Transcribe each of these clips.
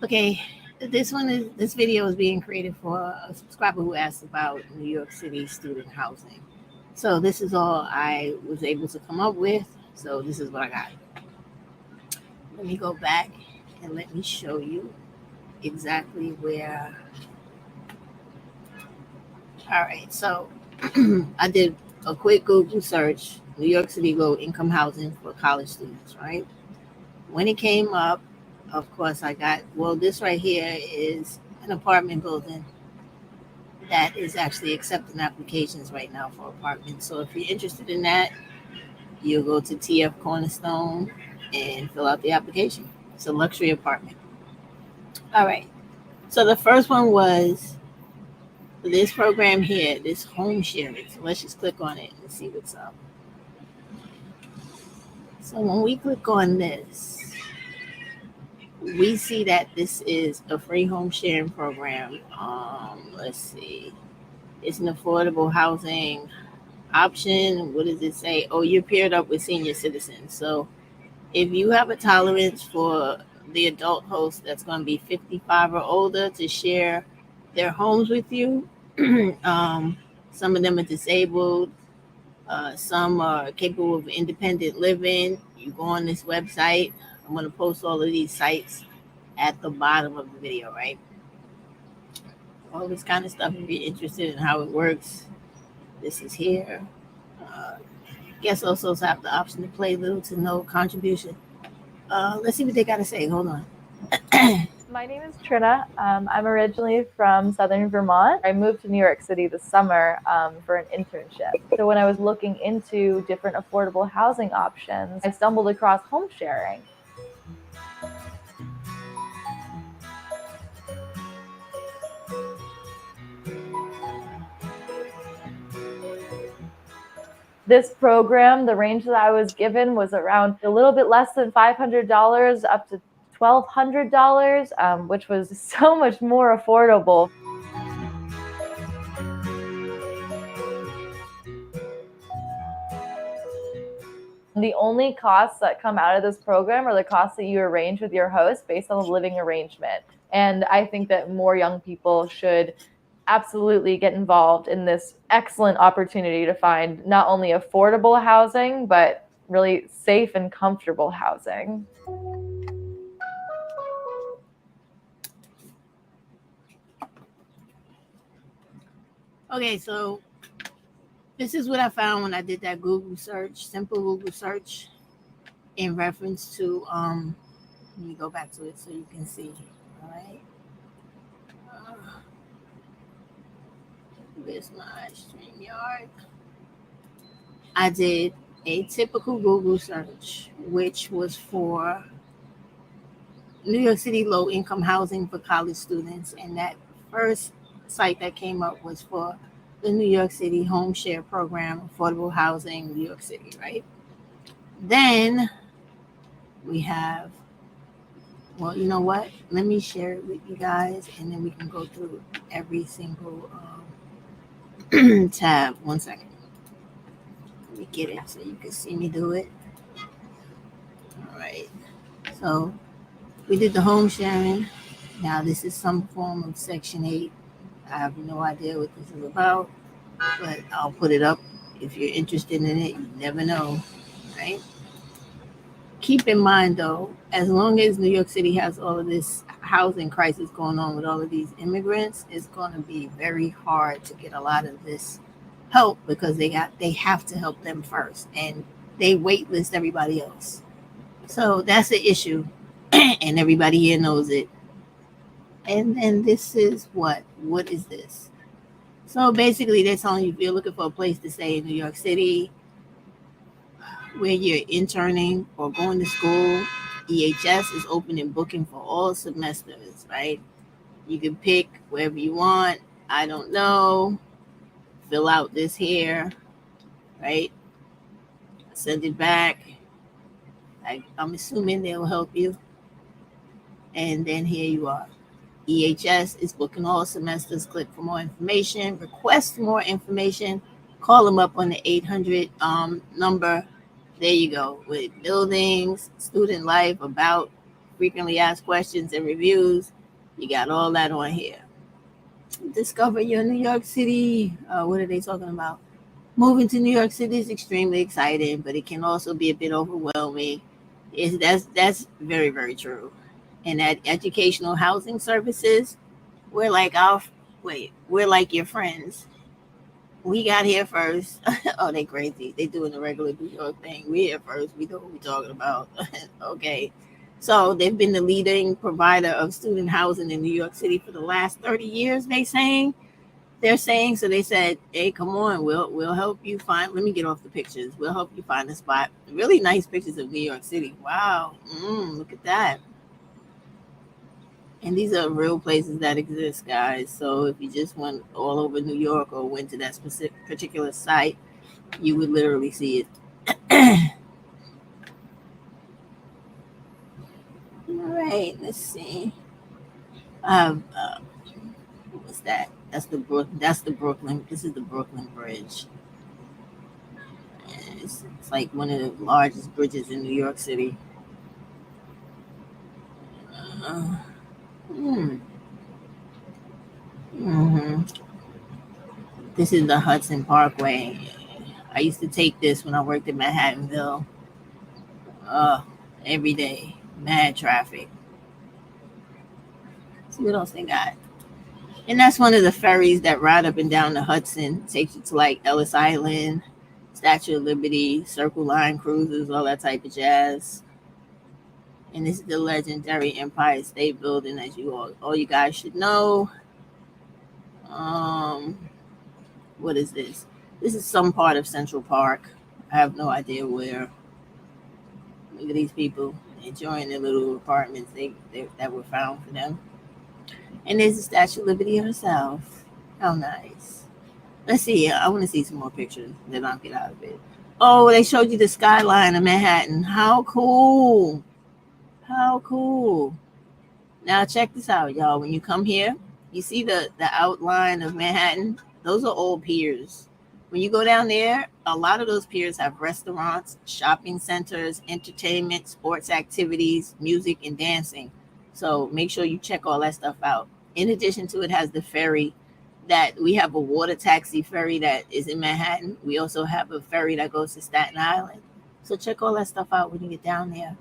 Okay, this video is being created for a subscriber who asked about New York City student housing. So this is all I was able to come up with. So this is what I got. Let me go back and let me show you exactly where. All right, so I did a quick Google search, New York City low income housing for college students, right? When it came up, of course, I got, well, this right here is an apartment building that is actually accepting applications right now for apartments. So if you're interested in that, you'll go to TF Cornerstone and fill out the application. It's a luxury apartment. All right. So the first one was this program here, this home sharing. So let's just click on it and see what's up. So when we click on this, we see that this is a free home sharing program. Let's see. It's an affordable housing option. What does it say? Oh, you're paired up with senior citizens. So if you have a tolerance for the adult host that's going to be 55 or older to share their homes with you, some of them are disabled, some are capable of independent living. You go on this website. I'm going to post all of these sites at the bottom of the video, right? All this kind of stuff, if you're interested in how it works, this is here. Guests also have the option to play little to no contribution. Let's see what they got to say. Hold on. My name is Trina. I'm originally from Southern Vermont. I moved to New York City this summer for an internship. So when I was looking into different affordable housing options, I stumbled across home sharing. This program, the range that I was given was around a little bit less than $500 up to $1,200, which was so much more affordable. The only costs that come out of this program are the costs that you arrange with your host based on the living arrangement. And I think that more young people should absolutely get involved in this excellent opportunity to find not only affordable housing, but really safe and comfortable housing. Okay, so this is what I found when I did that Google search, simple Google search, in reference to, let me go back to it so you can see, all right? Where's my StreamYard? I did a typical Google search, which was for New York City low income housing for college students. And that first site that came up was for the New York City home share program, affordable housing, New York City, right? Then we have, well, you know what? Let me share it with you guys and then we can go through every single tab. 1 second. Let me get it so you can see me do it. All right. So we did the home sharing. Now this is some form of Section 8. I have no idea what this is about, but I'll put it up. If you're interested in it, you never know, right? Keep in mind, though, as long as New York City has all of this housing crisis going on with all of these immigrants, it's going to be very hard to get a lot of this help because they have to help them first, and they waitlist everybody else. So that's the issue, and everybody here knows it. And then this is what is this? So basically, they're telling you if you're looking for a place to stay in New York City, where you're interning or going to school, EHS is open and booking for all semesters, right? You can pick wherever you want. I don't know. Fill out this here, right? Send it back. I'm assuming they'll help you. And then here you are. EHS is booking all semesters. Click for more information. Request more information. Call them up on the 800 number. There you go. With buildings, student life, about frequently asked questions and reviews. You got all that on here. Discover your New York City. What are they talking about? Moving to New York City is extremely exciting, but it can also be a bit overwhelming. That's very, very true. And at educational housing services, we're like we're like your friends. We got here first. Oh, they crazy. They doing the regular New York thing. We here first. We know what we're talking about. Okay. So they've been the leading provider of student housing in New York City for the last 30 years, they're saying. So they said, hey, come on, we'll help you find. Let me get off the pictures. We'll help you find a spot. Really nice pictures of New York City. Wow. Look at that. And these are real places that exist, guys. So if you just went all over New York or went to that specific particular site, you would literally see it. All right, let's see. What's that? That's the Brooklyn. This is the Brooklyn Bridge. And it's like one of the largest bridges in New York City. Uh, hmm. hmm This is the Hudson Parkway. I used to take this when I worked in Manhattanville. Uh, every day, mad traffic. See what else they got. And that's one of the ferries that ride up and down the Hudson. Takes you to like Ellis Island, Statue of Liberty, Circle Line cruises, all that type of jazz. And this is the legendary Empire State Building, as all you guys should know. What is this? This is some part of Central Park. I have no idea where. Look at these people enjoying their little apartments that were found for them. And there's the Statue of Liberty herself. How nice. Let's see. I want to see some more pictures. Then I'll get out of it. Oh, they showed you the skyline of Manhattan. How cool. How cool. Now check this out, y'all. When you come here, you see the outline of Manhattan. Those are all piers. When you go down there, a lot of those piers have restaurants, shopping centers, entertainment, sports activities, music, and dancing. So make sure you check all that stuff out. In addition to it has the ferry that we have a water taxi ferry that is in Manhattan. We also have a ferry that goes to Staten Island. So check all that stuff out when you get down there.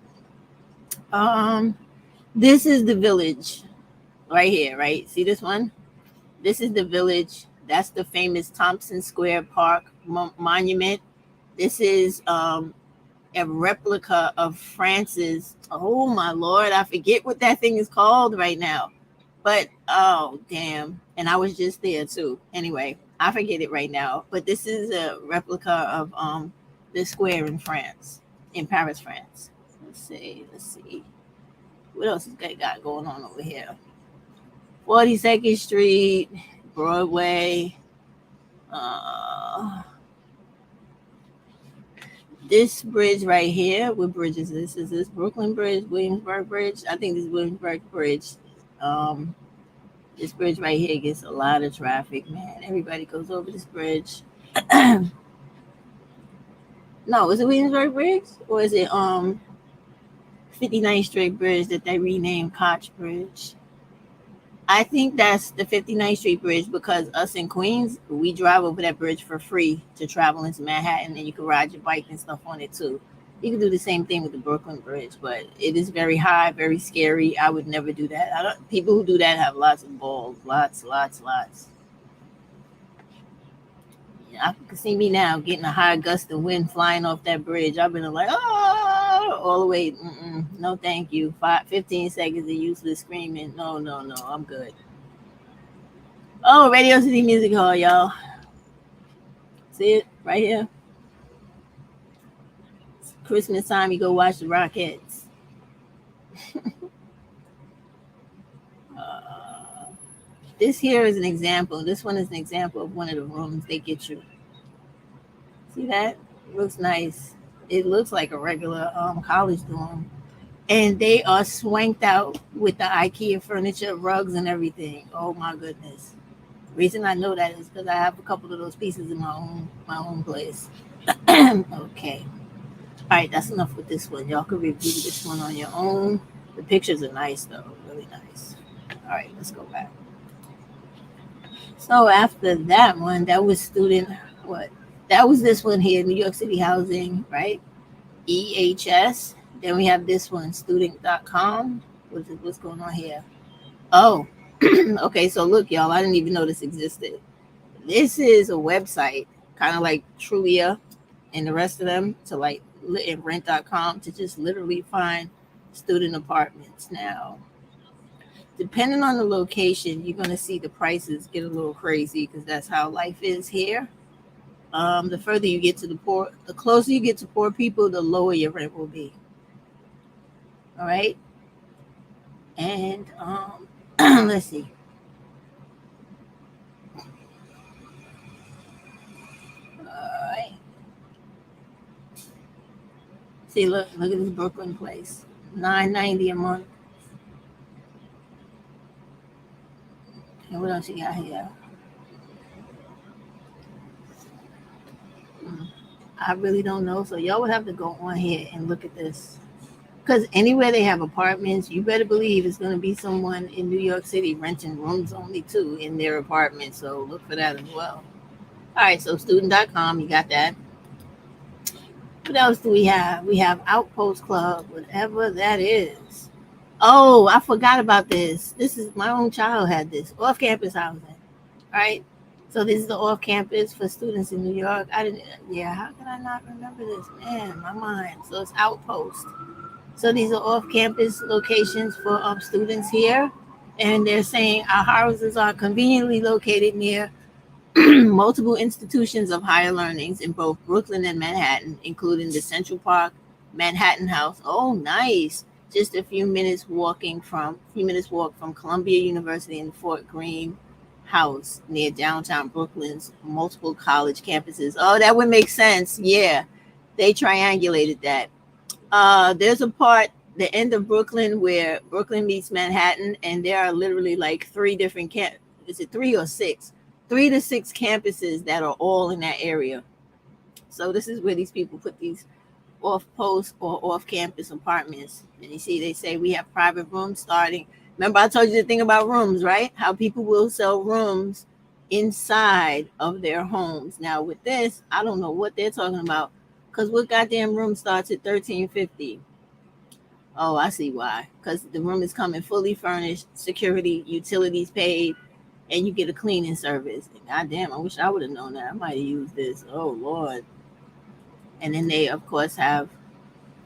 This is the Village right here, right? See this one? This is the Village. That's the famous Thompson Square Park monument. This is a replica of France's. Oh my Lord, I forget what that thing is called right now. But oh damn, and I was just there too. Anyway, I forget it right now. But this is a replica of the square in France, in Paris, France. Let's see. What else has got going on over here? 42nd Street, Broadway. This bridge right here. What bridge is this? Is this Brooklyn Bridge, Williamsburg Bridge? I think this is Williamsburg Bridge. This bridge right here gets a lot of traffic, man. Everybody goes over this bridge. No, is it Williamsburg Bridge or is it 59th Street Bridge that they renamed Koch Bridge? I think that's the 59th Street Bridge because us in Queens, we drive over that bridge for free to travel into Manhattan, and you can ride your bike and stuff on it too. You can do the same thing with the Brooklyn Bridge, but it is very high, very scary. I would never do that. People who do that have lots of balls, lots. I can see me now getting a high gust of wind flying off that bridge. I've been like, oh, all the way. No, thank you. 15 seconds of useless screaming. No, I'm good. Oh, Radio City Music Hall, y'all. See it right here? It's Christmas time, you go watch the Rockettes. This here is an example. This one is an example of one of the rooms they get you. See that? It looks nice. It looks like a regular college dorm. And they are swanked out with the IKEA furniture, rugs, and everything. Oh my goodness. Reason I know that is because I have a couple of those pieces in my own place. Okay. All right, that's enough with this one. Y'all can review this one on your own. The pictures are nice though, really nice. All right, let's go back. So after that one, that was student what? That was this one here, New York City Housing, right? EHS. Then we have this one, student.com. What's going on here? Oh, okay. So look, y'all, I didn't even know this existed. This is a website, kind of like Trulia and the rest of them, to like and rent.com to just literally find student apartments. Now, depending on the location, you're going to see the prices get a little crazy because that's how life is here. The further you get to the poor, the closer you get to poor people, the lower your rent will be. All right. And let's see. All right. See, look at this Brooklyn place, $9.90 a month. And what else you got here? I really don't know. So y'all would have to go on here and look at this. Because anywhere they have apartments, you better believe it's going to be someone in New York City renting rooms only too in their apartment. So look for that as well. All right, so student.com, you got that. What else do we have? We have Outpost Club, whatever that is. Oh, I forgot about this. This is my own child had this off-campus housing. All right. So this is the off-campus for students in New York. How could I not remember this? Man, my mind. So it's Outpost. So these are off-campus locations for students here. And they're saying our houses are conveniently located near multiple institutions of higher learnings in both Brooklyn and Manhattan, including the Central Park Manhattan House. Oh, nice. Just a few minutes walk from Columbia University and Fort Greene House near downtown Brooklyn's multiple college campuses. Oh, that would make sense. Yeah, they triangulated that. There's a part, the end of Brooklyn, where Brooklyn meets Manhattan, and there are literally like three different is it 3 or 6? 3 to 6 campuses that are all in that area. So this is where these people put these off-post or off-campus apartments. And you see, they say we have private rooms starting. Remember, I told you the thing about rooms, right? How people will sell rooms inside of their homes. Now, with this, I don't know what they're talking about, because what goddamn room starts at $13.50? Oh, I see why. Because the room is coming fully furnished, security, utilities paid, and you get a cleaning service. God damn, I wish I would have known that. I might have used this. Oh, Lord. And then they, of course, have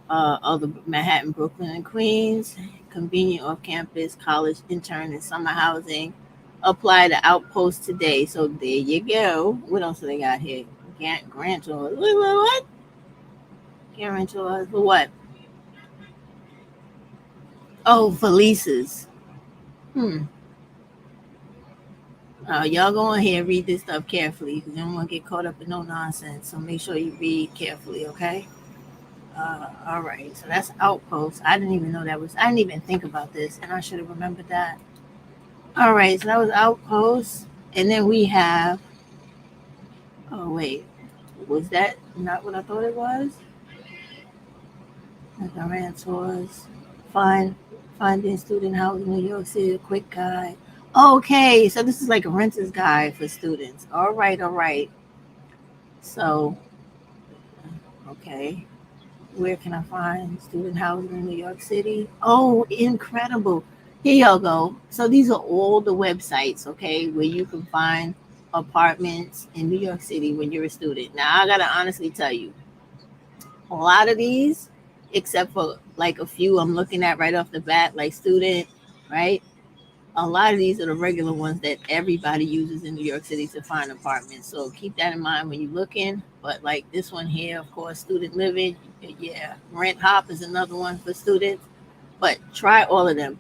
other Manhattan, Brooklyn, and Queens, convenient off-campus, college, intern, and summer housing. Apply to Outpost today. So there you go. What else do they got here? Grantors. What? Guarantors for what? Oh, for leases. Y'all go on here and read this stuff carefully, because you don't want to get caught up in no nonsense. So make sure you read carefully, okay? All right, so that's Outpost. I didn't even think about this, and I should have remembered that. All right, so that was Outpost. And then we have, oh wait, was that not what I thought it was? Guarantors, finding student housing in New York City, a quick guide. Okay, so this is like a renter's guide for students. All right. So, okay. Where can I find student housing in New York City? Oh, incredible. Here y'all go. So these are all the websites, okay, where you can find apartments in New York City when you're a student. Now, I got to honestly tell you, a lot of these, except for like a few I'm looking at right off the bat, like student, right? A lot of these are the regular ones that everybody uses in New York City to find apartments. So keep that in mind when you're looking. But like this one here, of course, student living. Yeah, Rent Hop is another one for students. But try all of them.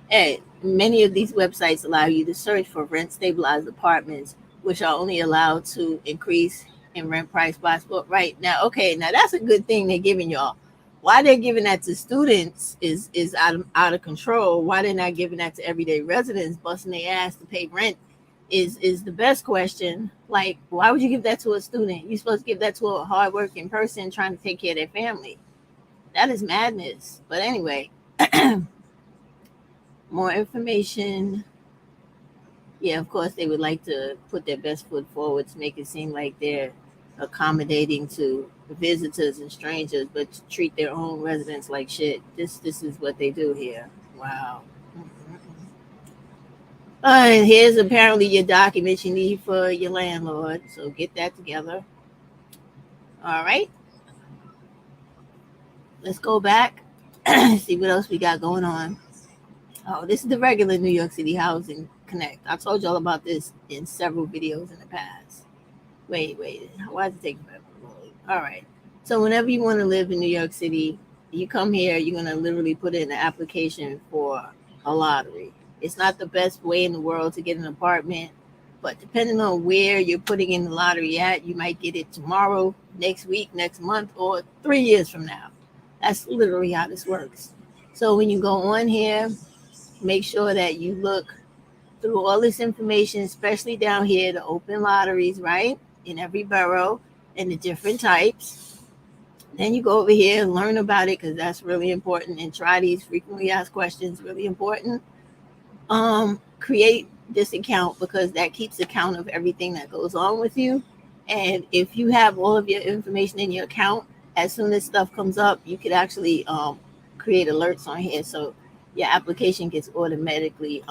And many of these websites allow you to search for rent stabilized apartments, which are only allowed to increase in rent price by spot right now. Okay, now that's a good thing they're giving y'all. Why they're giving that to students is out of control. Why they're not giving that to everyday residents busting their ass to pay rent is the best question. Like, why would you give that to a student? You're supposed to give that to a hardworking person trying to take care of their family. That is madness. But anyway, more information. Yeah, of course, they would like to put their best foot forward to make it seem like they're accommodating to visitors and strangers, but to treat their own residents like shit. This is what they do here. Wow. And here's apparently your documents you need for your landlord. So get that together. All right. Let's go back. See what else we got going on. Oh, this is the regular New York City Housing Connect. I told y'all about this in several videos in the past. Wait. Why is it taking forever? All right. So whenever you want to live in New York City, you come here, you're going to literally put in an application for a lottery. It's not the best way in the world to get an apartment, but depending on where you're putting in the lottery at, you might get it tomorrow, next week, next month, or 3 years from now. That's literally how this works. So when you go on here, make sure that you look through all this information, especially down here, the open lotteries, right? In every borough and the different types. Then you go over here and learn about it because that's really important, and try these frequently asked questions, really important. Create this account because that keeps account of everything that goes on with you. And if you have all of your information in your account, as soon as stuff comes up, you could actually create alerts on here. So your application gets automatically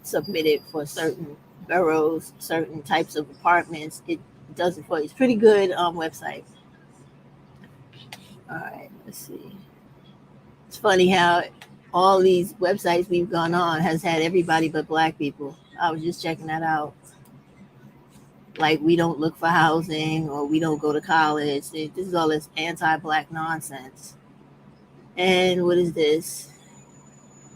submitted for certain boroughs, certain types of apartments. It does it for you. It's pretty good website. All right, let's see. It's funny how all these websites we've gone on has had everybody but Black people. I was just checking that out. Like, we don't look for housing, or we don't go to college. This is all this anti-Black nonsense. And what is this?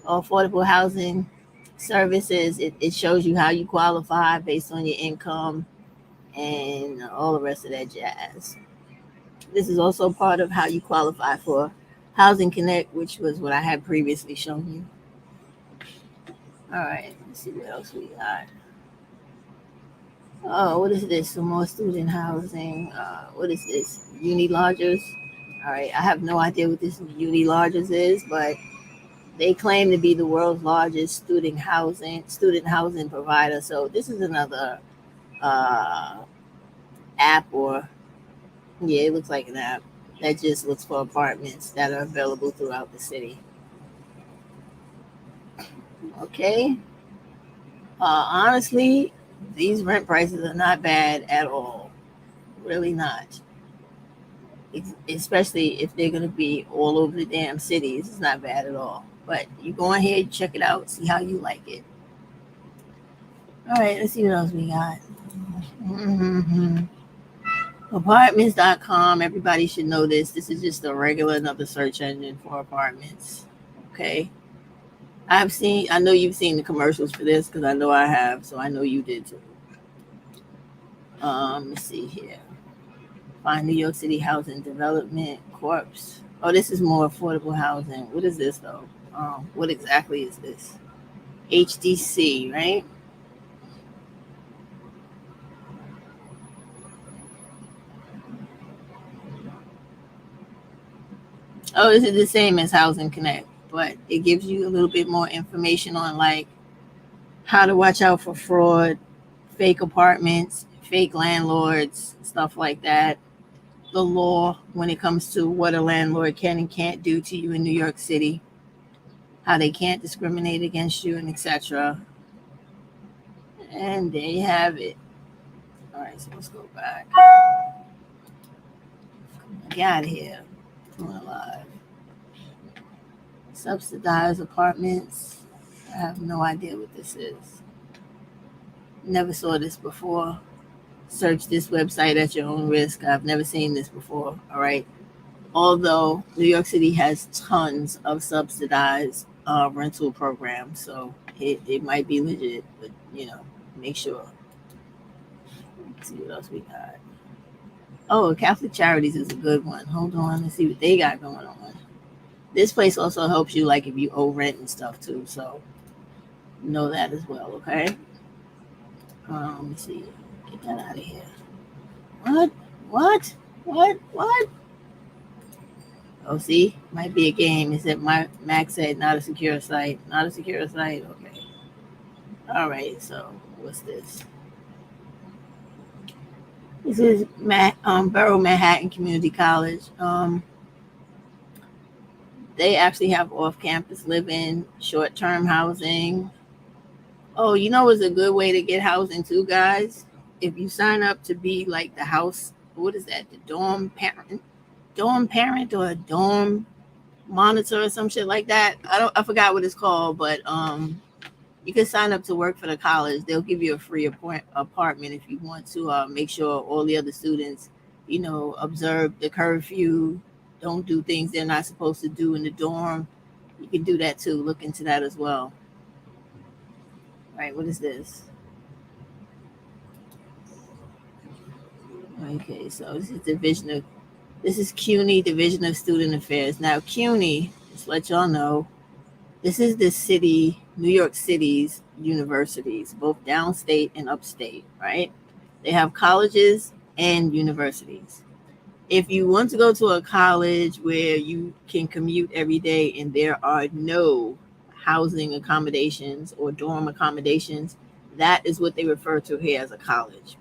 Affordable housing services. It shows you how you qualify based on your income and all the rest of that jazz. This is also part of how you qualify for Housing Connect, which was what I had previously shown you. All right, let's see what else we got. Oh, what is this? Some more student housing. What is this? Uni lodgers. All right, I have no idea what this uni lodgers is, but they claim to be the world's largest student housing provider. So this is another app, or yeah, it looks like an app that just looks for apartments that are available throughout the city. Okay. Honestly, these rent prices are not bad at all. Really not. Especially if they're going to be all over the damn cities. It's not bad at all. But you go on here, check it out, see how you like it. All right, let's see what else we got. Apartments.com. Everybody should know this. This is just a regular another search engine for apartments. Okay. I know you've seen the commercials for this because I know I have, so I know you did too. Let's see here. Find New York City Housing Development Corps. Oh, this is more affordable housing. What is this though? What exactly is this? HDC, right? Oh, this is the same as Housing Connect, but it gives you a little bit more information on like how to watch out for fraud, fake apartments, fake landlords, stuff like that. The law when it comes to what a landlord can and can't do to you in New York City, how they can't discriminate against you, and etc. And there you have it. All right, so let's go back. Get out of here. Going live. Subsidized apartments. I have no idea what this is. Never saw this before. Search this website at your own risk. I've never seen this before. All right. Although New York City has tons of subsidized rental programs, so it might be legit, but make sure. Let's see what else we got. Oh, Catholic Charities is a good one. Hold on, let's see what they got going on. This place also helps you, like if you owe rent and stuff too, so know that as well. Okay. Let's see. Get that out of here. What? Oh, see, might be a game. It said Max said not a secure site. Not a secure site. Okay. All right. So what's this? This is Borough Manhattan Community College. They actually have off-campus living, short-term housing. Oh, you know, it's a good way to get housing too, guys. If you sign up to be like the house, what is that? The dorm parent, or a dorm monitor or some shit like that. I forgot what it's called, but you can sign up to work for the college. They'll give you a free apartment if you want to make sure all the other students, observe the curfew, don't do things they're not supposed to do in the dorm. You can do that too. Look into that as well. All right, what is this? Okay, so this is CUNY Division of Student Affairs. Now CUNY, just let y'all know, this is the city, New York City's universities, both downstate and upstate, right? They have colleges and universities. If you want to go to a college where you can commute every day and there are no housing accommodations or dorm accommodations, that is what they refer to here as a college.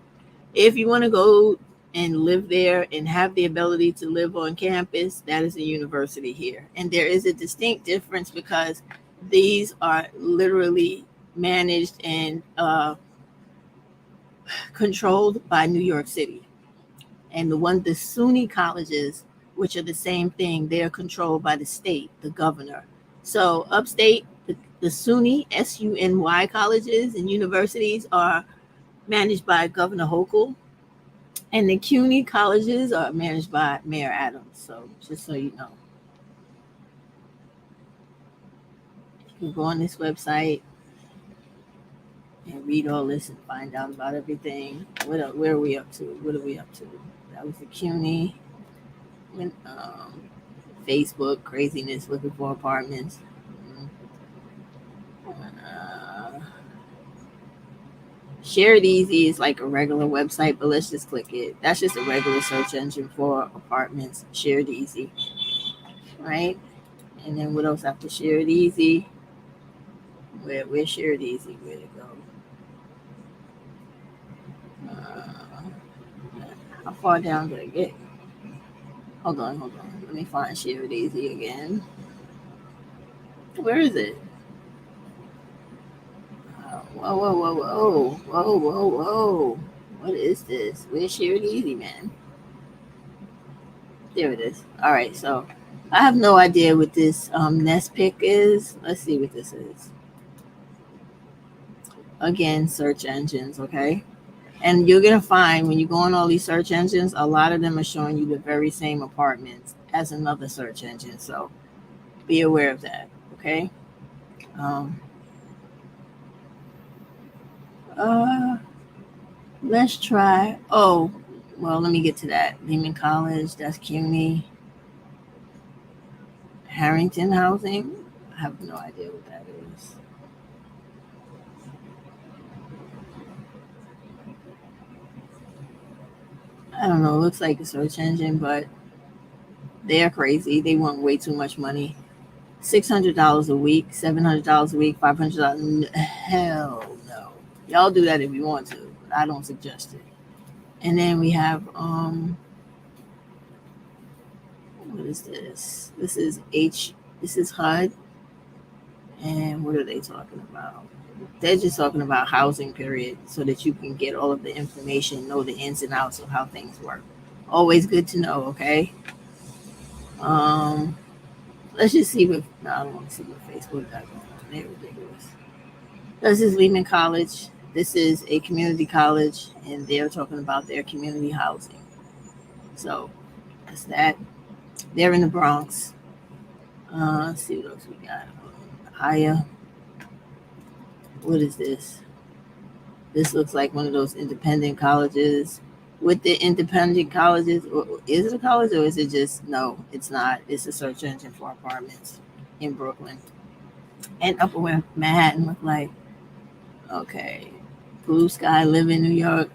If you want to go and live there and have the ability to live on campus, that is a university here. And there is a distinct difference because these are literally managed and controlled by New York City. And the SUNY colleges, which are the same thing, they're controlled by the state, the governor. So upstate, the SUNY, SUNY colleges and universities are managed by Governor Hochul. And the CUNY colleges are managed by Mayor Adams. So just so you know. You can go on this website and read all this and find out about everything. Where are we up to? What are we up to? That was the CUNY. Facebook craziness looking for apartments. Shared Easy is like a regular website, but let's just click it. That's just a regular search engine for apartments. Shared Easy, right? And then what else after Shared Easy? Where's Shared Easy? Where'd it go? How far down did I get? Hold on. Let me find Shared Easy again. Where is it? Whoa. What is this? Where's Shared Easy, man? There it is. All right, so I have no idea what this Nest Pick is. Let's see what this is. Again, search engines, okay? And you're going to find when you go on all these search engines, a lot of them are showing you the very same apartments as another search engine. So be aware of that, okay? Let's try. Oh, well, let me get to that. Lehman College, that's CUNY. Harrington Housing, I have no idea what that is. I don't know. It looks like a search engine, but they're crazy. They want way too much money. $600 a week, $700 a week, $500. Hell no. Y'all do that if you want to, but I don't suggest it. And then we have what is this? This is HUD. And what are they talking about? They're just talking about housing, period, so that you can get all of the information, know the ins and outs of how things work. Always good to know, okay? Let's just see what, no, I don't want to see what Facebook got going on. They're ridiculous. This is Lehman College. This is a community college, and they're talking about their community housing. So that's that. They're in the Bronx. Let's see what else we got. Hiya. What is this? This looks like one of those independent colleges. With the independent colleges, is it a college or is it just, no, it's not. It's a search engine for apartments in Brooklyn. And Upper Manhattan look like, okay, Blue Sky, Live in New York.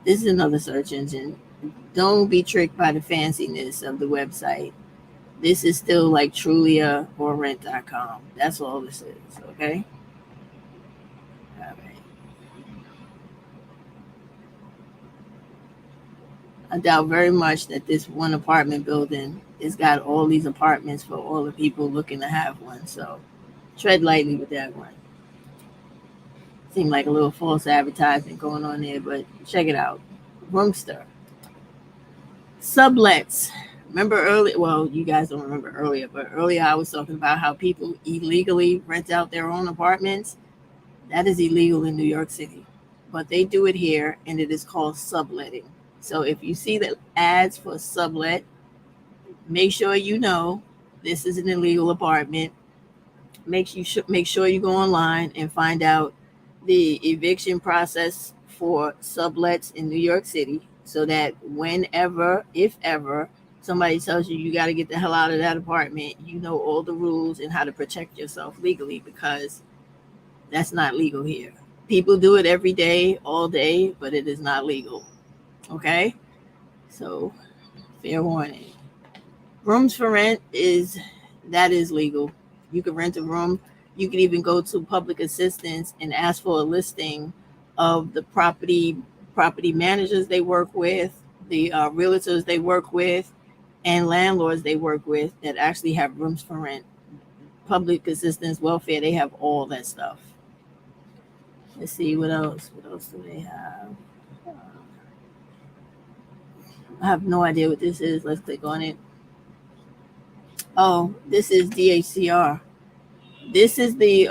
This is another search engine. don't be tricked by the fanciness of the website. This is still like Trulia or rent.com. That's all this is, okay? All right. I doubt very much that this one apartment building has got all these apartments for all the people looking to have one. So tread lightly with that one. Seemed like a little false advertising going on there, but check it out. Roomster. Sublets. Remember earlier, well, you guys don't remember earlier, but earlier I was talking about how people illegally rent out their own apartments. That is illegal in New York City. But they do it here, and it is called subletting. So if you see the ads for sublet, make sure you know this is an illegal apartment. Make sure you go online and find out the eviction process for sublets in New York City, so that whenever, if ever, somebody tells you you got to get the hell out of that apartment, you know all the rules and how to protect yourself legally, because that's not legal here. People do it every day, all day, but it is not legal. Okay? So, fair warning. Rooms for rent is legal. You can rent a room. You can even go to public assistance and ask for a listing of the property managers they work with, the realtors they work with, and landlords they work with that actually have rooms for rent. Public assistance, welfare, they have all that stuff. Let's see what else. What else do they have? I have no idea what this is. Let's click on it. Oh, this is DHCR. This is the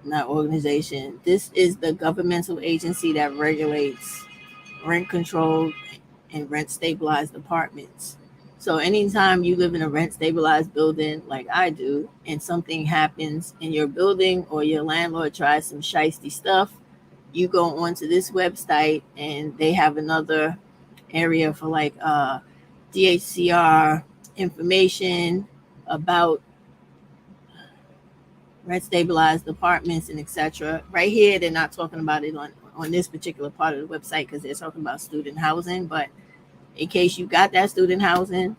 not organization. This is the governmental agency that regulates rent control and rent stabilized apartments. So anytime you live in a rent stabilized building like I do, and something happens in your building or your landlord tries some shiesty stuff, you go onto this website and they have another area for like DHCR information about rent stabilized apartments and etc. Right here, they're not talking about it on this particular part of the website because they're talking about student housing. But in case you got that student housing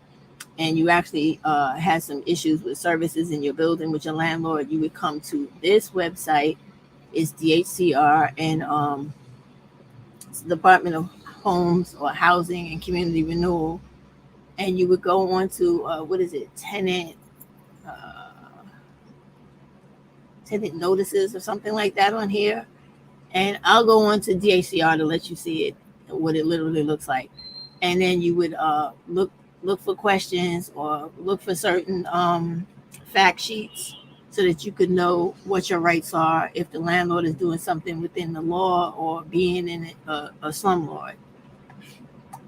and you actually had some issues with services in your building with your landlord, you would come to this website. It's DHCR, and it's the Department of Homes or Housing and Community Renewal. And you would go on to tenant notices or something like that on here. And I'll go on to DHCR to let you see it, what it literally looks like. And then you would look for questions or look for certain fact sheets so that you could know what your rights are if the landlord is doing something within the law or being in a slumlord.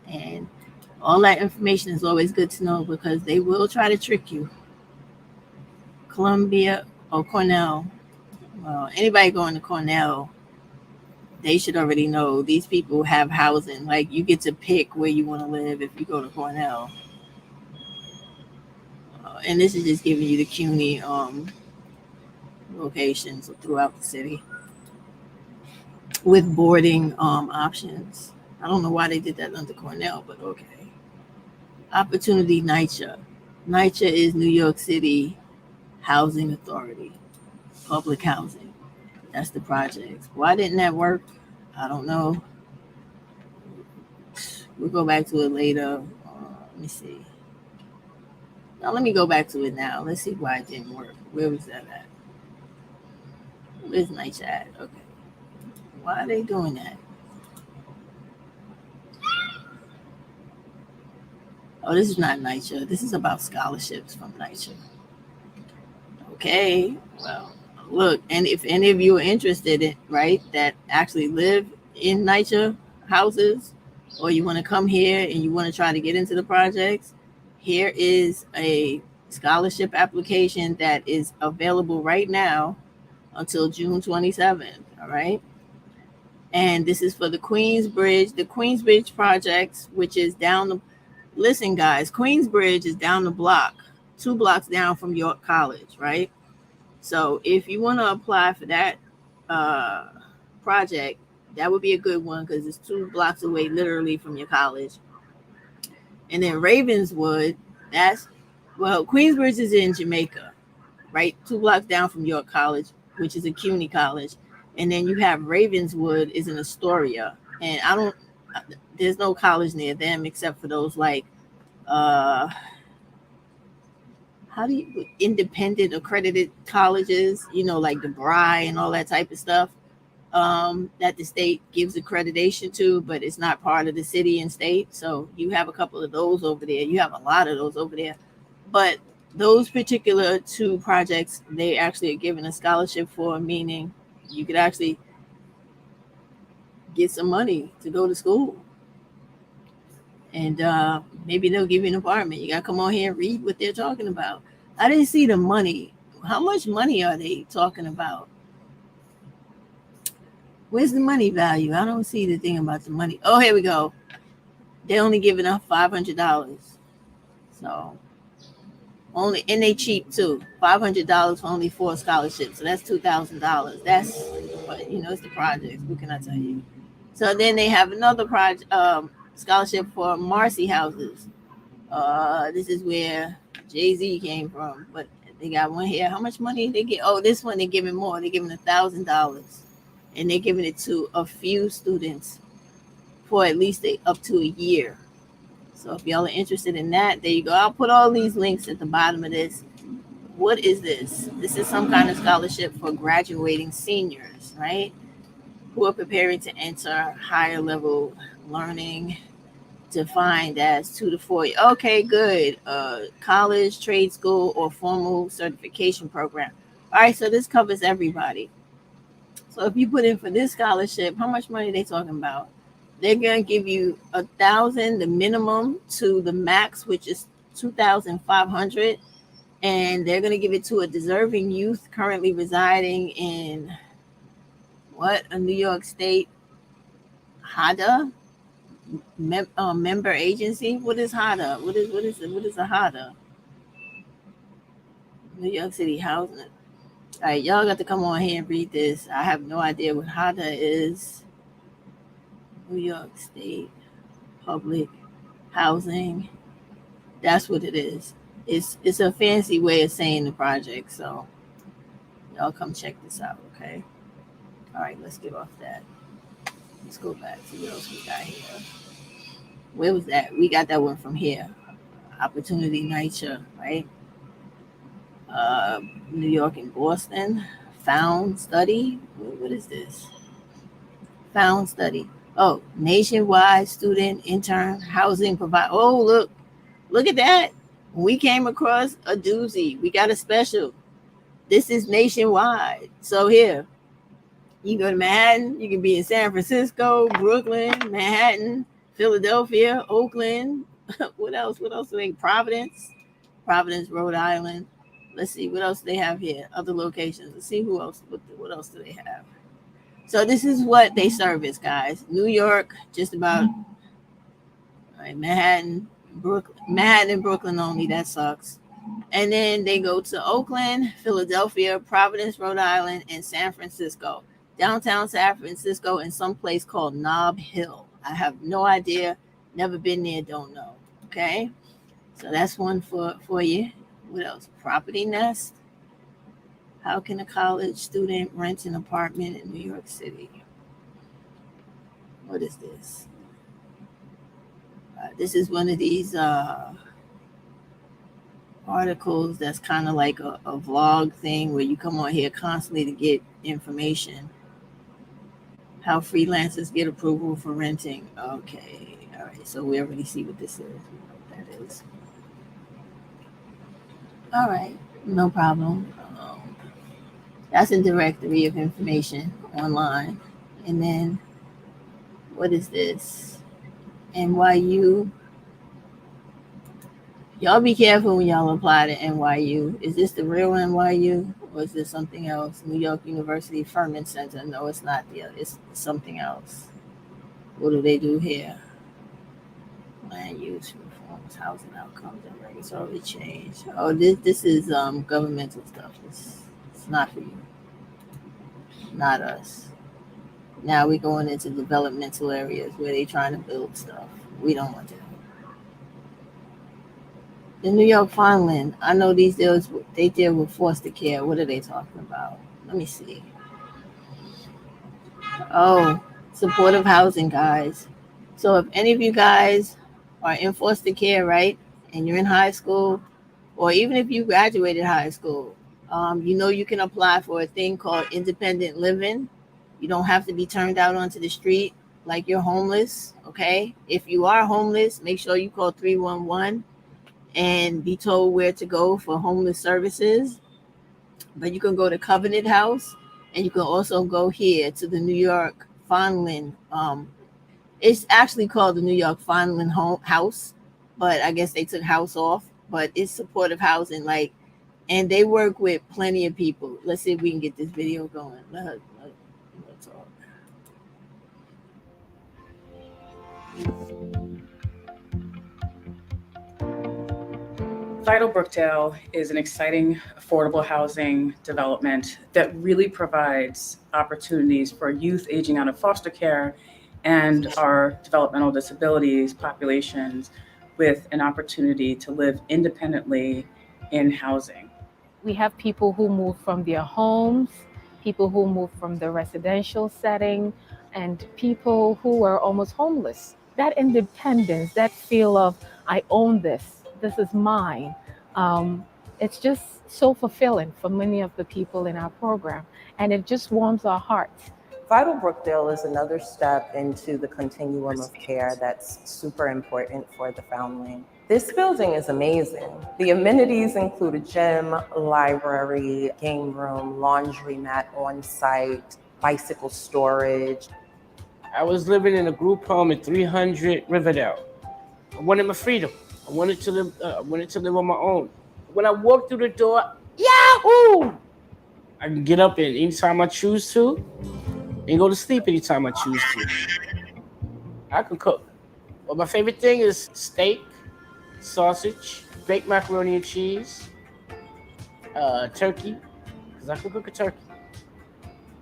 And all that information is always good to know because they will try to trick you. Columbia or Cornell. Well, anybody going to Cornell, they should already know these people have housing. Like, you get to pick where you want to live if you go to Cornell. And this is just giving you the CUNY locations throughout the city with boarding options. I don't know why they did that under Cornell, but okay. Opportunity NYCHA. NYCHA is New York City Housing Authority, public housing. That's the projects. Why didn't that work? I don't know. We'll go back to it later. Let me see. Now let me go back to it now. Let's see why it didn't work. Where was that at? Where's NYCHA at? Okay. Why are they doing that? Oh, this is not NYCHA. This is about scholarships from NYCHA. Okay. Well, look, and if any of you are interested in, right, that actually live in NYCHA houses, or you want to come here and you want to try to get into the projects, here is a scholarship application that is available right now until June 27th. All right. And this is for the Queensbridge projects, which is listen, guys, Queensbridge is down the block, 2 blocks down from York College, right? So if you want to apply for that project, That would be a good one because it's 2 blocks away, literally, from your college. And then Ravenswood, Queensbridge is in Jamaica, right? 2 blocks down from York College, which is a CUNY college. And then you have Ravenswood is in Astoria. And there's no college near them except for those like, uh, independent accredited colleges, like DeBry and all that type of stuff, that the state gives accreditation to, but it's not part of the city and state. So you have a couple of those over there. You have a lot of those over there. But those particular 2 projects, they actually are given a scholarship for, meaning you could actually get some money to go to school. And maybe they'll give you an apartment. You got to come on here and read what they're talking about. I didn't see the money. How much money are they talking about? Where's the money value? I don't see the thing about the money. Oh, here we go. They're only giving up $500. So only, and they cheap too. $500 for only 4 scholarships. So that's $2,000. But it's the projects. What can I tell you? So then they have another project, scholarship for Marcy houses. This is where Jay-Z came from. But they got one here. How much money they get? Oh, this one they're giving more. They're giving $1,000. And they're giving it to a few students for at least up to a year. So if y'all are interested in that, there you go. I'll put all these links at the bottom of this. What is this? This is some kind of scholarship for graduating seniors, right? Who are preparing to enter higher level learning, defined as 2 to 4. Okay, good. College, trade school, or formal certification program. All right, so this covers everybody. So if you put in for this scholarship, how much money are they talking about? They're going to give you $1,000, the minimum, to the max, which is $2,500. And they're going to give it to a deserving youth currently residing in a New York State HADA member agency. What is HADA? What is a HADA? New York City Housing. All right, y'all got to come on here and read this. I have no idea what HADA is. New York State Public Housing. That's what it is. It's a fancy way of saying the project. So y'all come check this out, okay? All right, let's get off that. Let's go back to what else we got here. Where was that? We got that one from here. Opportunity Nurture, right? New York and Boston. Found Study. What is this? Found Study. Oh, nationwide student intern housing provider. Oh, look at that. We came across a doozy. We got a special. This is nationwide. So here, you go to Manhattan. You can be in San Francisco, Brooklyn, Manhattan, Philadelphia, Oakland. What else? What else do they? Providence, Rhode Island. Let's see what else they have here. Other locations. Let's see who else. What else do they have? So this is what they service, guys. New York, just about. All right, Manhattan, and Brooklyn only. That sucks. And then they go to Oakland, Philadelphia, Providence, Rhode Island, and San Francisco. Downtown San Francisco in some place called Nob Hill. I have no idea. Never been there. Don't know. Okay. So that's one for you. What else? Property Nest. How can a college student rent an apartment in New York City? What is this? This is one of these articles that's kind of like a vlog thing where you come on here constantly to get information. How freelancers get approval for renting. Okay. All right. So we already see what this is. We know what that is. All right. No problem. That's a directory of information online. And then what is this? NYU. Y'all be careful when y'all apply to NYU. Is this the real NYU or is this something else? New York University Furman Center. No, it's not. It's something else. What do they do here? Land use reforms, housing outcomes, and regulatory change. Oh, this is governmental stuff. It's not for you. Not us. Now we're going into developmental areas where they're trying to build stuff. We don't want that. The New York Farmland, I know these deals, they deal with foster care. What are they talking about? Let me see. Oh, supportive housing, guys. So if any of you guys are in foster care, right, and you're in high school, or even if you graduated high school, you know you can apply for a thing called independent living. You don't have to be turned out onto the street like you're homeless, okay? If you are homeless, make sure you call 311 and be told where to go for homeless services. But you can go to Covenant House, and you can also go here to the New York Fondland. It's actually called the New York Fondland House, but I guess they took house off. But it's supportive housing, like, and they work with plenty of people. Let's see if we can get this video going. Let's talk. Vital Brookdale is an exciting, affordable housing development that really provides opportunities for youth aging out of foster care and our developmental disabilities populations with an opportunity to live independently in housing. We have people who move from their homes, people who move from the residential setting, and people who are almost homeless. That independence, that feel of, I own this is mine. It's just so fulfilling for many of the people in our program, and it just warms our hearts. Vital Brookdale is another step into the continuum of care that's super important for the Foundling. This building is amazing. The amenities include a gym, library, game room, laundromat on site, bicycle storage. I was living in a group home at 300 Riverdale. I wanted my freedom. I wanted to live on my own. When I walked through the door, yahoo! I can get up anytime I choose to, and go to sleep anytime I choose to. I can cook. But my favorite thing is steak, sausage, baked macaroni and cheese, turkey, because I can cook a turkey.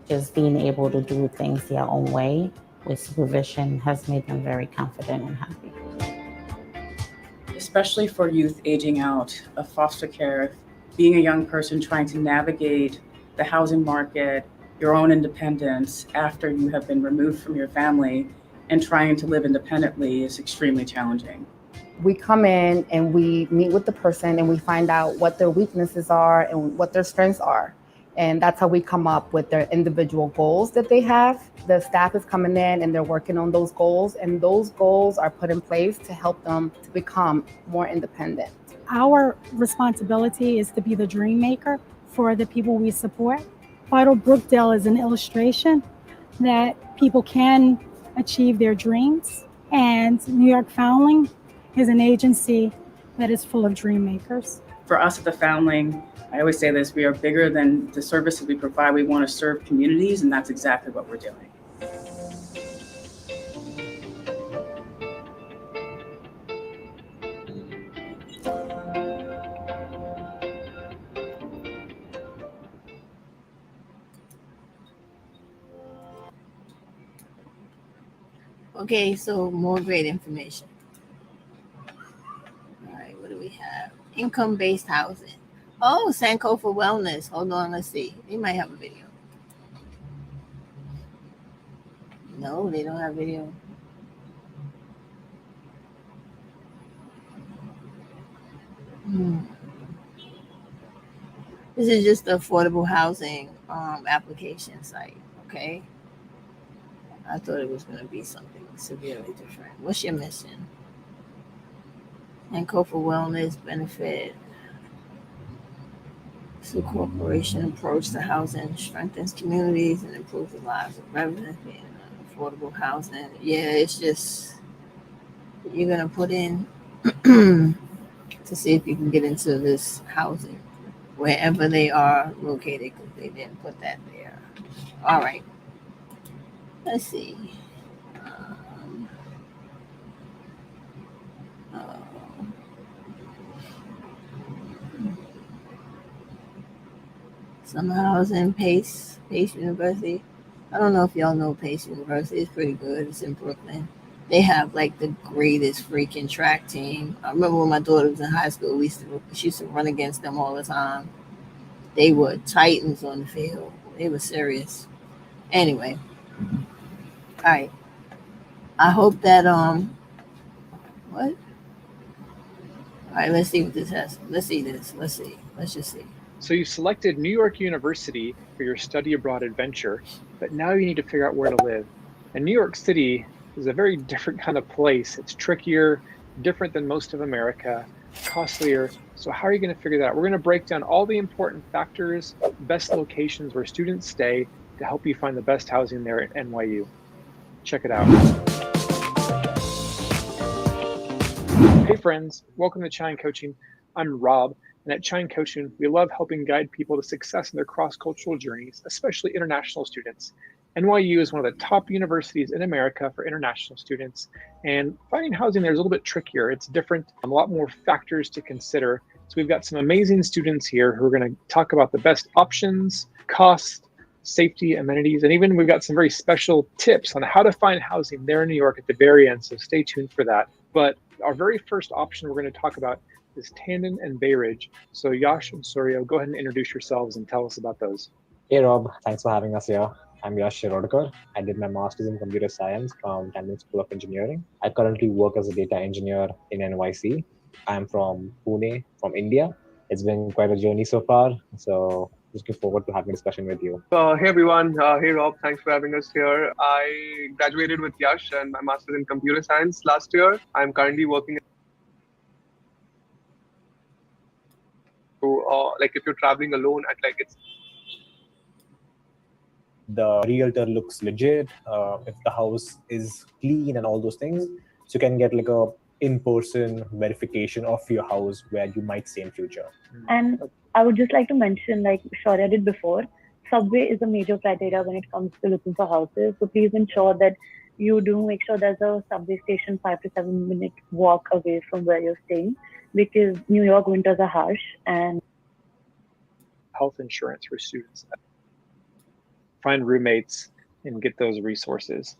Just being able to do things their own way with supervision has made them very confident and happy. Especially for youth aging out of foster care, being a young person trying to navigate the housing market, your own independence after you have been removed from your family and trying to live independently is extremely challenging. We come in and we meet with the person and we find out what their weaknesses are and what their strengths are. And that's how we come up with their individual goals that they have. The staff is coming in and they're working on those goals, and those goals are put in place to help them to become more independent. Our responsibility is to be the dream maker for the people we support. Vital Brookdale is an illustration that people can achieve their dreams, and New York Foundling is an agency that is full of dream makers. For us at the Foundling, I always say this, we are bigger than the services we provide. We want to serve communities, and that's exactly what we're doing. Okay, so more great information. All right, what do we have? Income-based housing. Oh, Sankofa Wellness. Hold on, let's see. They might have a video. No, they don't have video. This is just the affordable housing application site, okay? I thought it was going to be something severely different. What's your mission? And Kofa Wellness benefit. So corporation approach to housing strengthens communities and improves the lives of residents being affordable housing. Yeah, it's just you're gonna put in to see if you can get into this housing wherever they are located, because they didn't put that there. All right. Let's see. Some housing, Pace University. I don't know if y'all know Pace University. It's pretty good. It's in Brooklyn. They have like the greatest freaking track team. I remember when my daughter was in high school, she used to run against them all the time. They were titans on the field. They were serious. Anyway, all right. I hope that what? All right, let's see what this has. Let's see this. Let's see. Let's just see. So you selected New York University for your study abroad adventure, but now you need to figure out where to live. And New York City is a very different kind of place. It's trickier, different than most of America, costlier. So how are you going to figure that out? We're going to break down all the important factors, best locations where students stay to help you find the best housing there at NYU. Check it out. Hey friends, welcome to Chine Coaching. I'm Rob, and at Chine Coaching, we love helping guide people to success in their cross-cultural journeys, especially international students. NYU is one of the top universities in America for international students, and finding housing there is a little bit trickier. It's different, a lot more factors to consider. So we've got some amazing students here who are going to talk about the best options, cost, safety, amenities, and even we've got some very special tips on how to find housing there in New York at the very end, so stay tuned for that. But our very first option we're going to talk about is Tandon and Bay Ridge. So Yash and Suryo, go ahead and introduce yourselves and tell us about those. Hey Rob, thanks for having us here. I'm Yash Shirodkar. I did my master's in computer science from Tandon School of Engineering. I currently work as a data engineer in NYC. I'm from Pune, from India. It's been quite a journey so far, so looking forward to having a discussion with you. Hey everyone, hey Rob, thanks for having us here. I graduated with Yash and my master's in computer science last year. I'm currently working like if you're traveling alone at like it's the realtor looks legit, if the house is clean and all those things, so you can get like a in-person verification of your house where you might stay in future. And I would just like to mention, like Shaurya did before, subway is a major criteria when it comes to looking for houses. So please ensure that you do make sure there's a subway station 5 to 7 minute walk away from where you're staying, because New York winters are harsh and Health insurance for students. Find roommates and get those resources.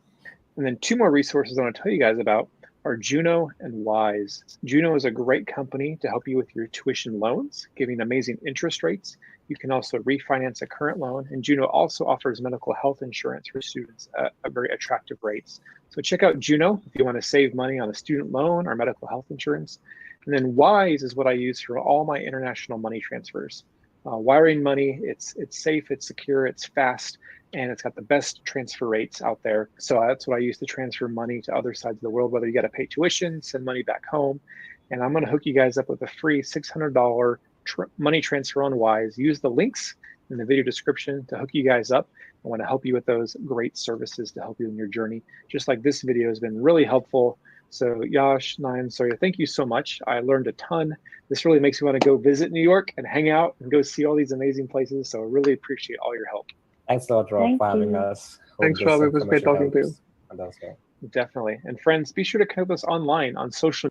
And then two more resources I want to tell you guys about are Juno and Wise. Juno is a great company to help you with your tuition loans, giving amazing interest rates. You can also refinance a current loan, and Juno also offers medical health insurance for students at very attractive rates. So check out Juno if you want to save money on a student loan or medical health insurance. And then Wise is what I use for all my international money transfers. Wiring money, it's safe, it's secure, it's fast, and it's got the best transfer rates out there. So that's what I use to transfer money to other sides of the world, whether you got to pay tuition, send money back home. And I'm going to hook you guys up with a free $600 money transfer on Wise. Use the links in the video description to hook you guys up. I want to help you with those great services to help you in your journey. Just like this video has been really helpful. So Yash, Nayan, Surya, thank you so much. I learned a ton. This really makes me want to go visit New York and hang out and go see all these amazing places. So I really appreciate all your help. Thanks a lot, Rob, for having us. Thanks, Rob. It was great talking to you. Definitely. And friends, be sure to connect with us online on social.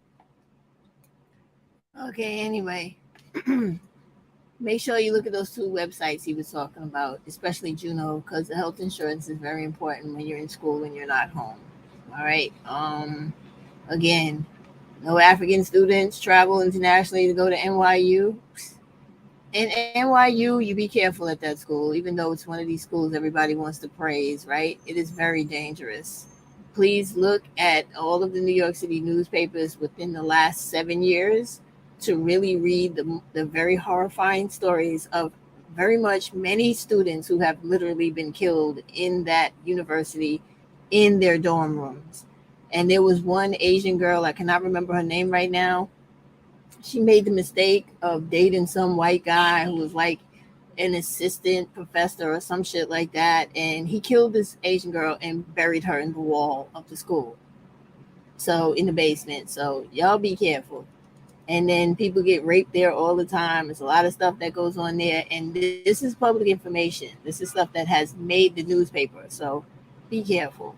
Okay, anyway, make sure you look at those two websites he was talking about, especially Juno, because the health insurance is very important when you're in school and you're not home. All right. Again, no African students travel internationally to go to NYU. In NYU, you be careful at that school, even though it's one of these schools everybody wants to praise, right? It is very dangerous. Please look at all of the New York City newspapers within the last 7 years to really read the very horrifying stories of very much many students who have literally been killed in that university in their dorm rooms. And there was one Asian girl, I cannot remember her name right now. She made the mistake of dating some white guy who was like an assistant professor or some shit like that. And he killed this Asian girl and buried her in the wall of the school. So in the basement. So y'all be careful. And then people get raped there all the time. There's a lot of stuff that goes on there. And this is public information. This is stuff that has made the newspaper. So be careful.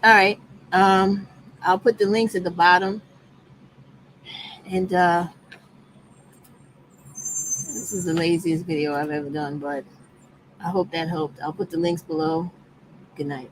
All right. I'll put the links at the bottom. And this is the laziest video I've ever done, but I hope that helped. I'll put the links below. Good night.